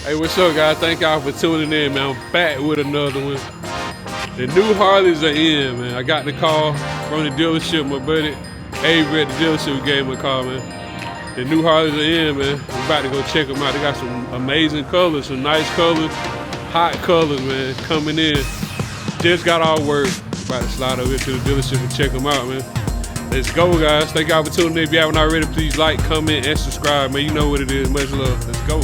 Hey, what's up, guys? Thank y'all for tuning in, man. I'm back with another one. The new Harleys are in, man. I got the call from the dealership. My buddy Avery at the dealership gave me a call, man. The new Harleys are in, man. We're about to go check them out. They got some amazing colors, some nice colors, hot colors, man, coming in. Just got our work. About to slide over to the dealership and check them out, man. Let's go, guys. Thank y'all for tuning in. If you haven't already, please like, comment, and subscribe, man. You know what it is. Much love. Let's go.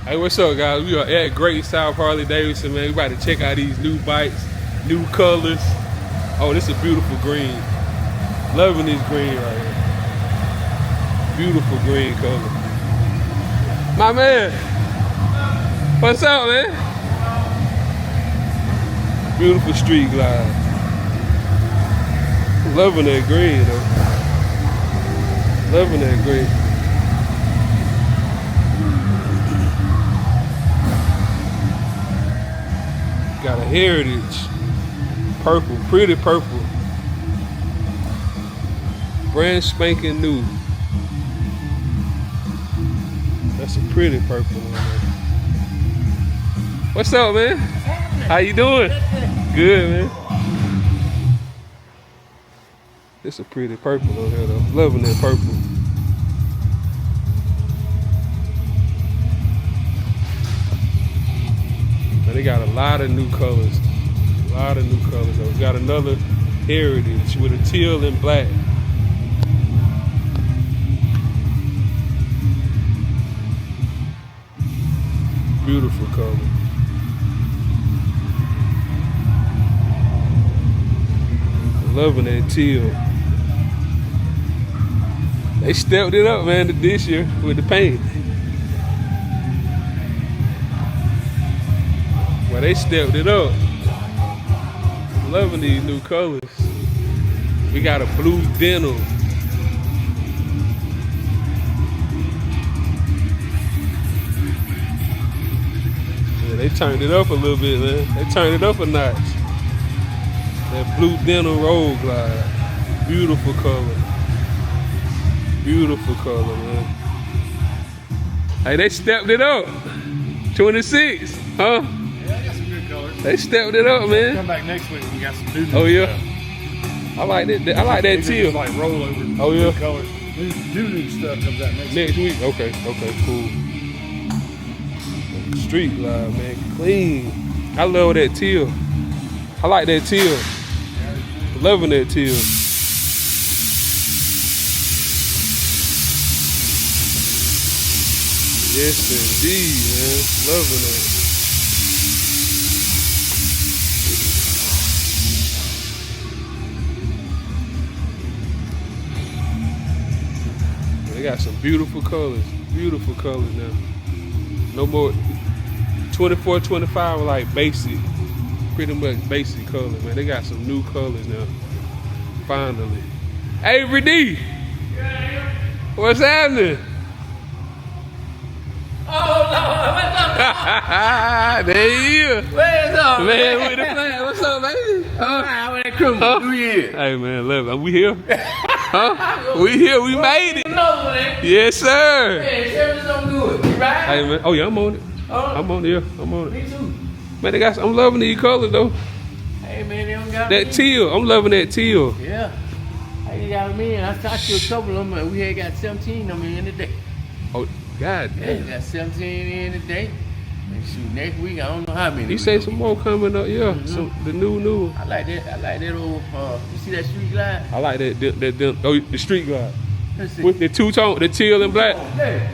Hey, what's up, guys? We are at Great South Harley-Davidson, man. We about to check out these new bikes, new colors. Oh, this is a beautiful green. Loving this green right here. Beautiful green color. My man, what's up, man? Beautiful street glide. Loving that green, though. Loving that green. Got a Heritage. Purple, pretty purple. Brand spanking new. That's a pretty purple one, man. What's up, man? How you doing? Good, man. It's a pretty purple on here, though. Loving that purple. But they got a lot of new colors. A lot of new colors, though. We got another Heritage with a teal and black. Beautiful color. Loving that teal. They stepped it up, man, this year with the paint. Well, they stepped it up. Loving these new colors. We got a blue denim. Yeah, they turned it up a little bit, man. They turned it up a notch. That blue denim road glide. Beautiful color. Beautiful color, man. Hey, they stepped it up. 26, huh? They stepped it up, man. Come back next week when we got some new. Oh yeah, I like that. I like that teal. Like rollover. Oh yeah. Color. New stuff comes out Next week. Okay, cool. Street line, man, clean. I love that teal. I like that teal. Loving that teal. Yes indeed, man. Loving it. They got some beautiful colors now. No more 24, 25 like basic, pretty much basic colors, man. They got some new colors now. Finally. Avery D, what's happening? Oh Lord, what's up? There you is. Where's up, Man, with the plan. What's up, baby? How that crew? Huh? 2 years. Hey, man, love it. We here? Huh? We here. We made it. Man. Yes, sir. Hey, service don't do it. You right? Hey, man. Oh, yeah, I'm on it. Oh. I'm on it. Yeah, I'm on it. Me too. Man, they got. I'm loving these colors though. Hey, man, they don't got That me. teal. I'm loving that teal. Yeah. Hey, they got me in. I talked to a couple of them. And we had got 17 of them in today. Oh, God Yeah, damn. we got 17 in today. And shoot, next week, I don't know how many. He say some more coming up. Yeah, some the new. I like that. I like that old. You see that street glide? I like that. Oh, the street glide Let's see. with the two tone, the teal and black. Hey.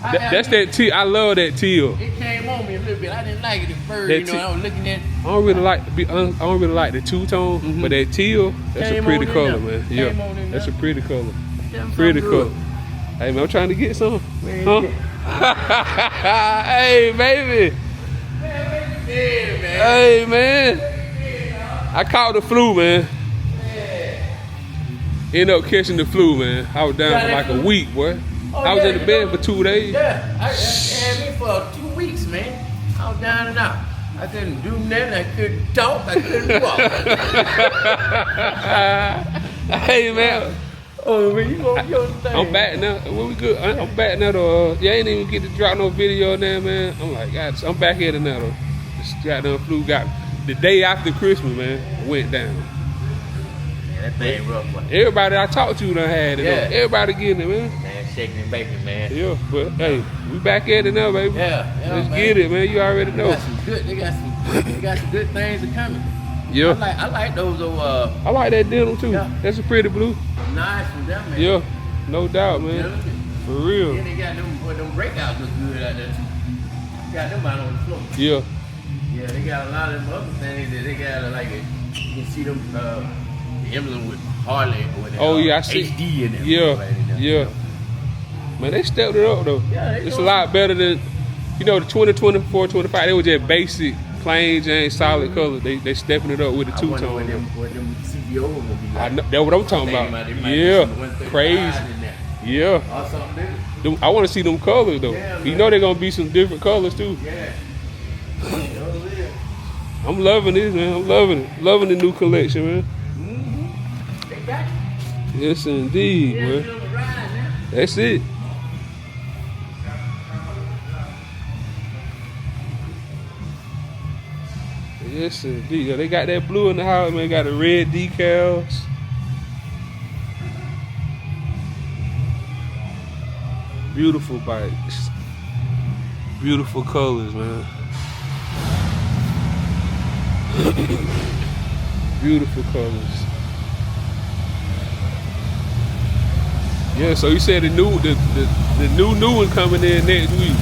That's that teal. I love that teal. It came on me a little bit. I didn't like it at first. That You know, I was looking at. I don't really like the two tone, but that teal, that's Came a pretty on in color, there. man. Came Yeah, on in that's a there. pretty color. Them Pretty some color. good. Hey, man, I'm trying to get some. Man, Huh? Hey, baby. Yeah, man. Hey, man. I caught the flu, man. Ended up catching the flu, man. I was down Got for that like a flu? week, boy. Oh, I was yeah, in the you bed know. for 2 days. Yeah, I had me for 2 weeks, man. I was down and out. I couldn't do nothing. I couldn't talk. I couldn't walk. Hey, man. Oh, man, you gonna your thing. I'm back now. Well, we good. I'm back now, though. Yeah, I ain't even get to drop no video now, man. I'm like, God, I'm back at it now, though. This goddamn flu got the day after Christmas, man, went down. Yeah, that thing rough, boy. Everybody I talked to done had it. Yeah. Though. Everybody getting it, man. Man, shaking and baking, man. Yeah, but hey, we back at it now, baby. Yeah, Let's man. get it, man. You already They know. got some good. They got some good things are coming. Yeah, I like those old I like that denim too. Yeah. That's a pretty blue. nice from them, man. Yeah, no doubt, man. Yeah, look at- For real. Then they got them breakouts look good out there too. got them out on the floor. Yeah. Yeah, they got a lot of them other things that they got like you can see them the emblem with Harley or whatever. Oh yeah, I see. HD in them. Yeah. Man, they stepped it up though. Yeah, it's a lot better than, you know, the 2024, 25. They were just basic, plain Jane, solid color. They stepping it up with the I wonder two-tone. what them CVO will be like. I know, that's what I'm talking about. Yeah, crazy. Yeah. Or something different. I want to see them colors though. Yeah, You know they're gonna be some different colors too. Yeah. I'm loving this, man. I'm loving it. Loving the new collection, man. They got you. Yes, indeed, Yeah, man. you on the ride now. That's it. Yes, indeed. Yeah, they got that blue in the house, man. Got the red decals. Beautiful bikes. Beautiful colors, man. Beautiful colors. Yeah, so you said the new one coming in next week.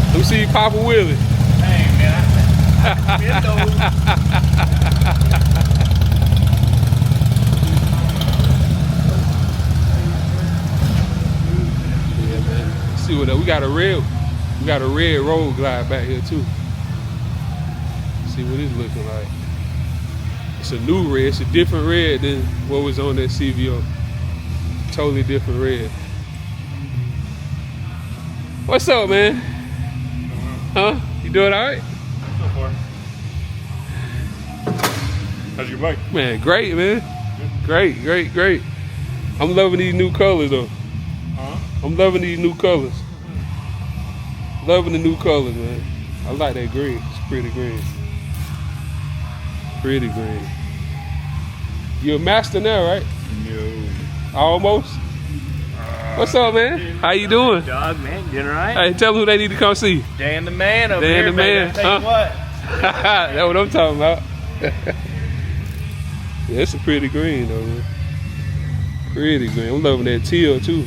Let me see you pop a wheelie. Hey, man. I been those. Yeah, man. Let's see what else. We got a red road glide back here too. See what it's looking like. It's a new red. It's a different red than what was on that CVO. Totally different red. What's up, man? Huh? You doing all right? So far. How's your bike? Man, great, man. Great. I'm loving these new colors though. Huh? I'm loving these new colors. Loving the new colors, man. I like that green. It's pretty green. Pretty green. You a master now, right? No. Almost. What's up, man? How you doing? Dog, man, doing all right? Hey, tell them who they need to come see. Dan the man over Dan here, the man, baby. I tell you what. That's what I'm talking about. Yeah, it's a pretty green though, man. Pretty green. I'm loving that teal too.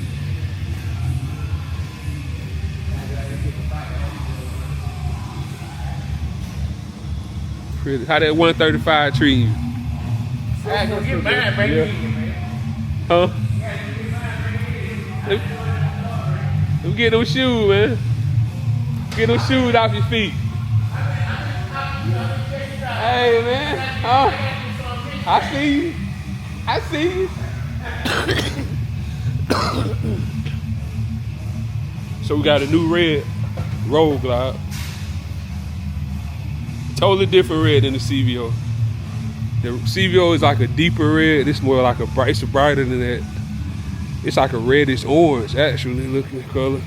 Pretty. How that 135 treating you? Hey, go get mine, baby. Yeah. Huh? Let me get those shoes, man. Get those shoes off your feet. Hey, man. Oh, I see you. I see you. So we got a new red Road Glide. Totally different red than the CVO. The CVO is like a deeper red. It's more like it's brighter than that. It's like a reddish orange, actually, looking color.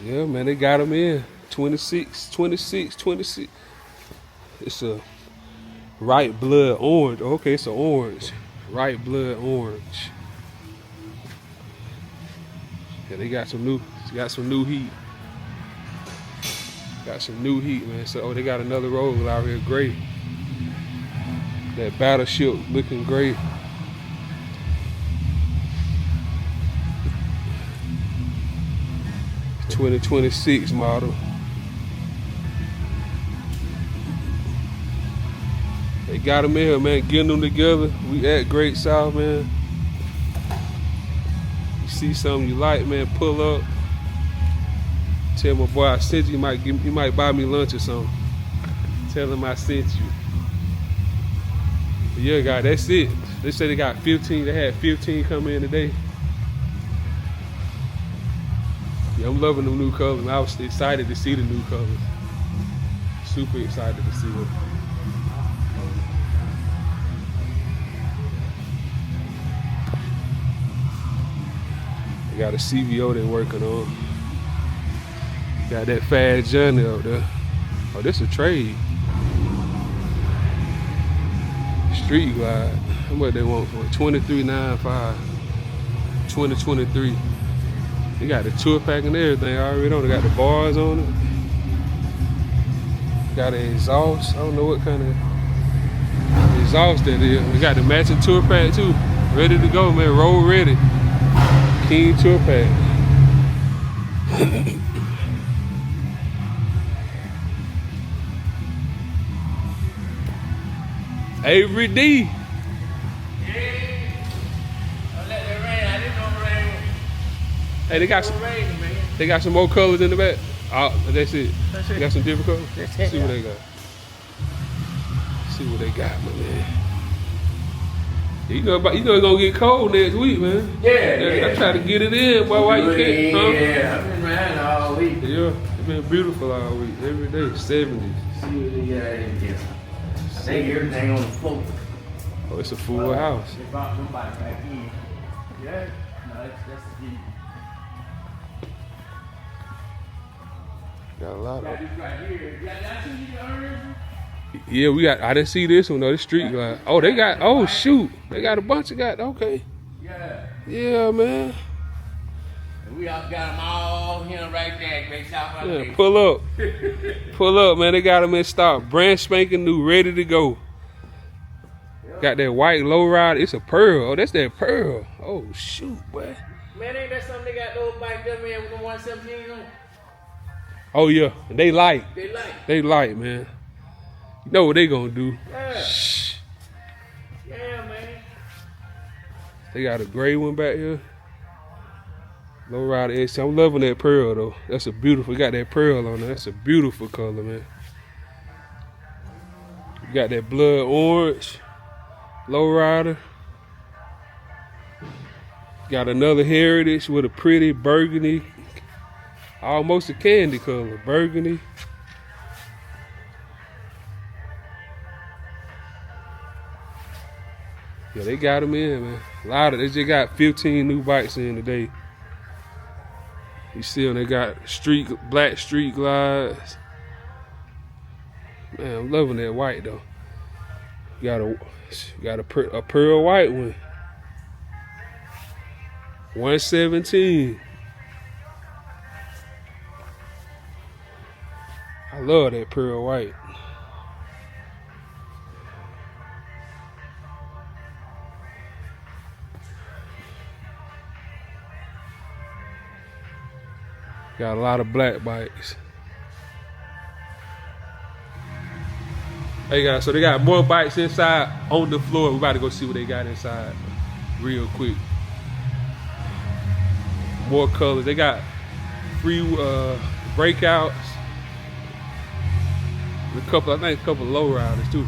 Yeah, man, they got them in. 26. It's a right blood orange. Okay, it's an orange. Right blood orange. Yeah, they got some new heat. Got some new heat, man. So they got another road out here, gray. That battleship looking great. '26 model. They got them in here, man. Getting them together. We at Great South, man. You see something you like, man, pull up. Tell my boy I sent you. He might buy me lunch or something. Tell him I sent you. But yeah, guys, that's it. They said they got 15. They had 15 come in today. Yeah, I'm loving the new colors. I was excited to see the new colors. Super excited to see them. They got a CVO they're working on. Got that Fast Journey up there. Oh, this a trade. Street Glide. How much they want for it? $23.95. 2023. They got the tour pack and everything already on. They got the bars on it. Got an exhaust. I don't know what kind of exhaust that is. We got the matching tour pad too. Ready to go, man. Road ready. King tour pad. Avery D. Yeah. Don't let that rain. I didn't know rain. Hey, they got some. Rain, man. They got some more colors in the back. Oh, that's it. That's They it. got some different colors. That's it, See what they got. See what they got, my man. You know it's gonna get cold next week, man. Yeah. I try to get it in, boy. Why you can't? Huh? Yeah, I've been around all week. Yeah, it's been beautiful all week. Every day, 70s. See what they got in here. I think everything on the floor. Oh, it's a full house. They brought somebody back in. Yeah. No, that's the deep. Got a lot of. Got this right here. Y'all see these earnings? Yeah, we got. I didn't see this one though. This street light. Oh, they got. Oh shoot, they got a bunch of Okay. Yeah. Yeah, man. And we all got them all here right there. Great South Yeah, pull up. Pull up, man. They got them in stock. Brand spanking new, ready to go. Got that white low ride. It's a Pearl. Oh, that's that Pearl. Oh shoot, boy. Man, ain't that something they got those bike them in with the 117 on? Oh yeah, they light. They like. They light, man. You know what they gonna do? Yeah. Shh. Yeah, man. They got a gray one back here. Low rider edge. I'm loving that Pearl though. That's a beautiful. Got that Pearl on there. That's a beautiful color, man. You got that blood orange. Low rider. Got another Heritage with a pretty burgundy, almost a candy color, burgundy. Yeah, they got them in, man. A lot of, they just got 15 new bikes in today. You see them, they got black street glides. Man, I'm loving that white though. Got a pearl white one. 117. I love that pearl white. Got a lot of black bikes. Hey guys, so they got more bikes inside on the floor. We about to go see what they got inside real quick. More colors. They got free breakouts. I think a couple lowriders too.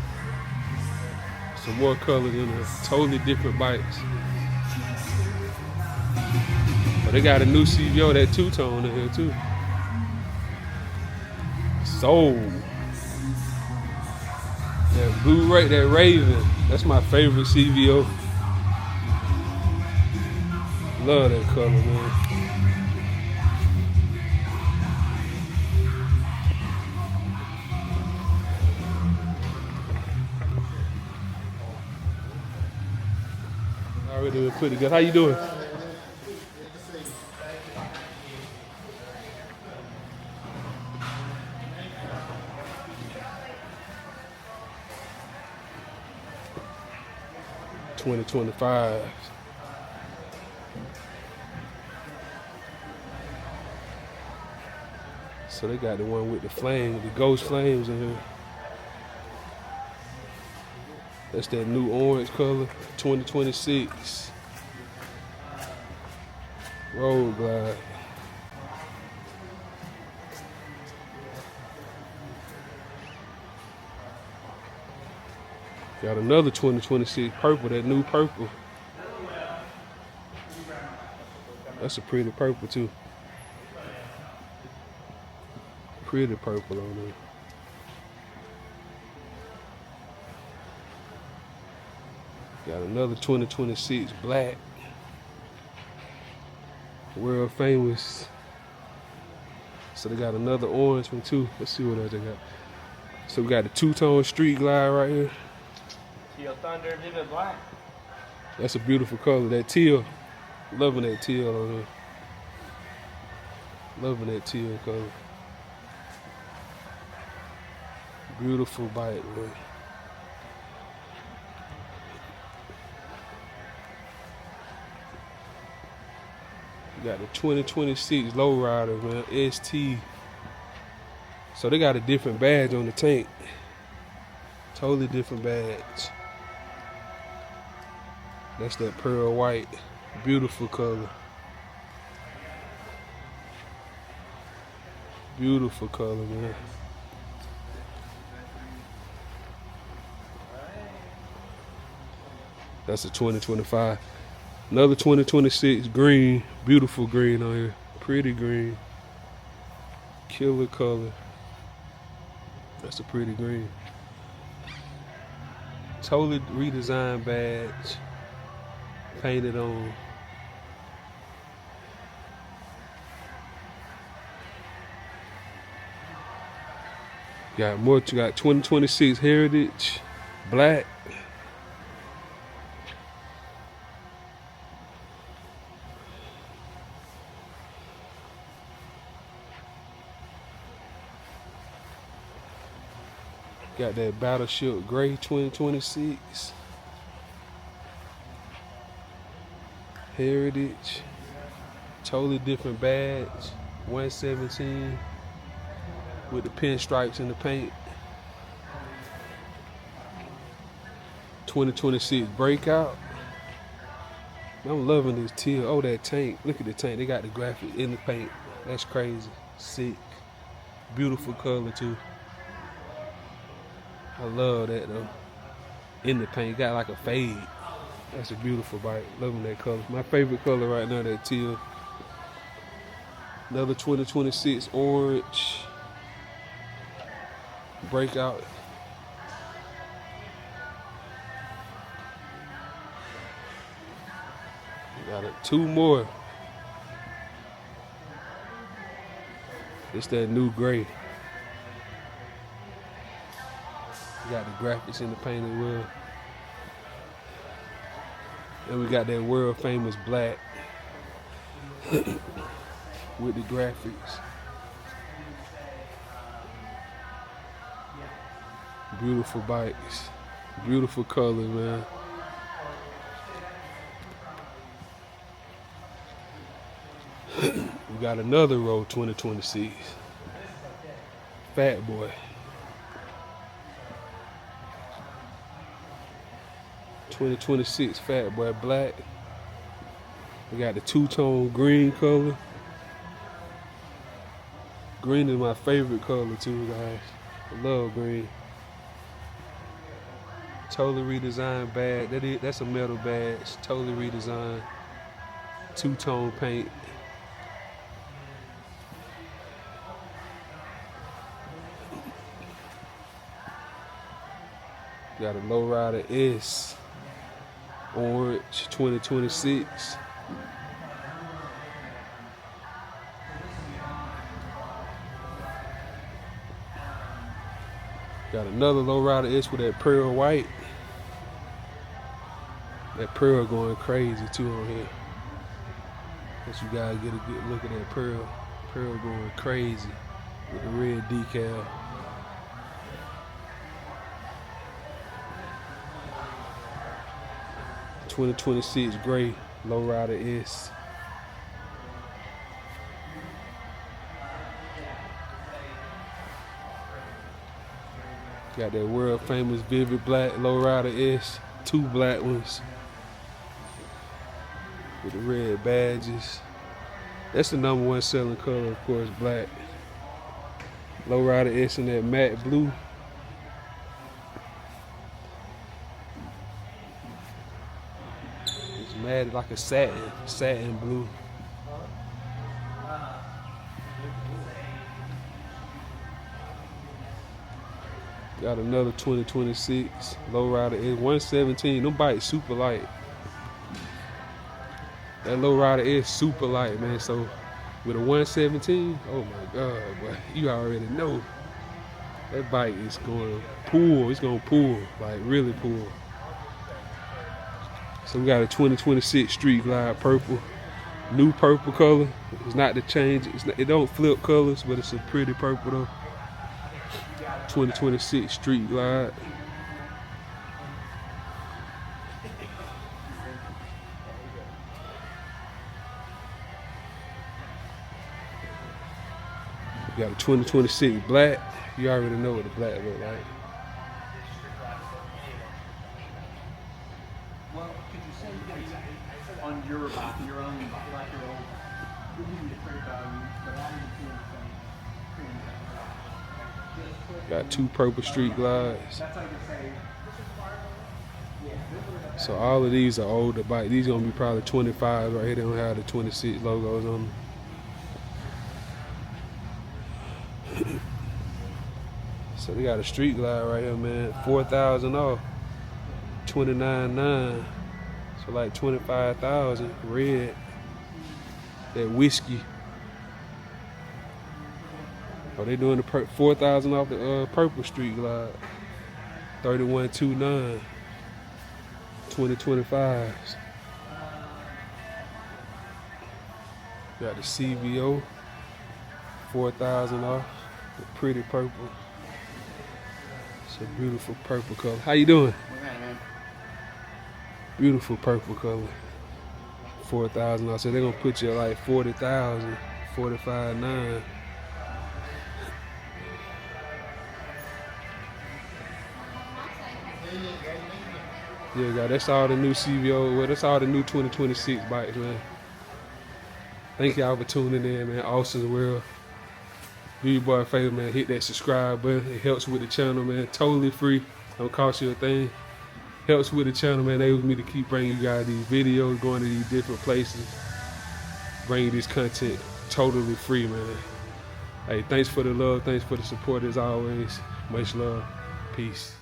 Some more colors in there. Totally different bikes. But they got a new CVO, that two-tone in here too. Soul. That blue that Raven. That's my favorite CVO. Love that color, man. Already put together. How you doing? $20.25. So they got the one with the flame, the ghost flames in here. That's that new orange color, 2026. Road Glide. Got another 2026 purple, that new purple. That's a pretty purple too. Pretty purple on there. Got another 2026 black. World famous. So they got another orange one too. Let's see what else they got. So we got the two-tone street glide right here. Teal Thunder, Vivid Black. That's a beautiful color. That teal. Loving that teal on there. Loving that teal color. Beautiful bike, man. Got the 2026 lowrider, man, ST. So they got a different badge on the tank. Totally different badge. That's that pearl white. Beautiful color. Beautiful color, man. That's a 2025. Another 2026 green. Beautiful green on here. Pretty green. Killer color. That's a pretty green. Totally redesigned badge. Painted on. Got more. Got 2026 Heritage, black. Got that Battleship Gray 2026. Heritage. Totally different badge. 117 with the pinstripes in the paint. 2026 Breakout. I'm loving this teal. Oh, that tank. Look at the tank. They got the graphic in the paint. That's crazy. Sick. Beautiful color too. I love that though. In the paint, got like a fade. That's a beautiful bike. Loving that color. My favorite color right now, that teal. Another 2026 orange. Breakout. Got it. Two more. It's that new gray. Got the graphics in the paint as well. And we got that world famous black with the graphics. Beautiful bikes. Beautiful color, man. We got another row 2026. Fat Boy. 2026 Fat Boy black. We got the two-tone green color. Green is my favorite color too, guys. I love green. Totally redesigned badge. That's a metal badge. Totally redesigned. Two-tone paint. Got a lowrider S. Orange 2026. Got another lowrider S with that pearl white. That pearl going crazy too on here. Let you guys get a good look at that pearl. Pearl going crazy with the red decal. $2026 gray lowrider S. Got that world famous vivid black lowrider S. Two black ones with the red badges. That's the #1 selling color, of course, black. Lowrider S in that matte blue. It's matted like a satin blue. Got another 2026 lowrider S 117. Them bikes super light. That lowrider is super light, man. So with a 117, oh my God, boy, you already know that bike is going to pull. It's going to pull, like really pull. So we got a 2026 Street Glide purple, new purple color. It's not the change. It don't flip colors, but it's a pretty purple though. 2026 Street Glide. You got a 2026 black. You already know what the black look like. Well, could you say on your own, like your own, give me the trade value, but I didn't see anything. Got 2 purple street glides. That's how you say. So all of these are older bikes. These gonna be probably 25 right here. They don't have the 26 logos on them. So they got a street glide right here, man. 4,000 off. 29.9. So like 25,000. Red. That whiskey. Oh, they doing the 4,000 off the purple street glide. 31.29. 2025s. Got the CVO. 4,000 off. The pretty purple. It's a beautiful purple color. How you doing? Man. Beautiful purple color. 4,000 off. So they're gonna put you at like 40,000, 45.9. Yeah, guys, that's all the new CVO. Well, that's all the new 2026 bikes, man. Thank y'all for tuning in, man. Austin's World. Do your boy a favor, man. Hit that subscribe button. It helps with the channel, man. Totally free. Don't cost you a thing. Helps with the channel, man. Enables me to keep bringing you guys these videos, going to these different places, bringing this content totally free, man. Hey, thanks for the love. Thanks for the support as always. Much love. Peace.